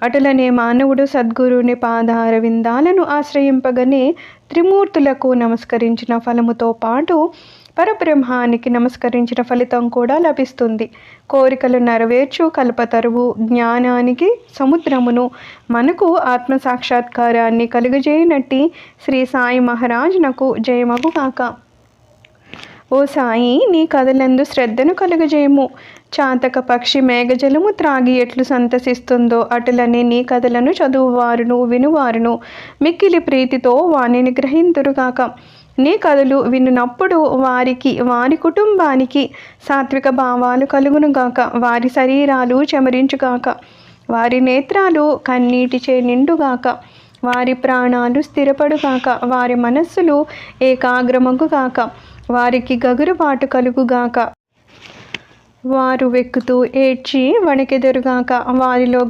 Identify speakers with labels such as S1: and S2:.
S1: అటులనే మానవుడు సద్గురుని పాదార విందాలను ఆశ్రయింపగనే త్రిమూర్తులకు నమస్కరించిన ఫలముతో పాటు పరబ్రహ్మానికి నమస్కరించిన ఫలితం కూడా లభిస్తుంది. కోరికలు నెరవేర్చు కల్పతరువు జ్ఞానానికి సముద్రమును మనకు ఆత్మసాక్షాత్కారాన్ని కలుగజేయనట్టి శ్రీ సాయి మహారాజునకు జయమగుగాక. ఓ సాయి, నీ కథలందు శ్రద్ధను కలుగజేయము. చాతక పక్షి మేఘజలము త్రాగి ఎట్లు సంతసిస్తుందో అటులనే నీ కథలను చదువువారును వినువారును మిక్కిలి ప్రీతితో వానిని గ్రహింతురుగాక. నీ కథలు వినునప్పుడు వారికి వారి కుటుంబానికి సాత్విక భావాలు కలుగునుగాక. వారి శరీరాలు చెమరించుగాక. వారి నేత్రాలు కన్నీటిచే నిండుగాక. వారి ప్రాణాలు స్థిరపడుగాక. వారి మనస్సులు ఏకాగ్రమగుగాక. వారికి గగురుపాటు కలుగుగాక. వారు వెక్కుతూ ఏడ్చి వణకెదరుగాక. వారిలో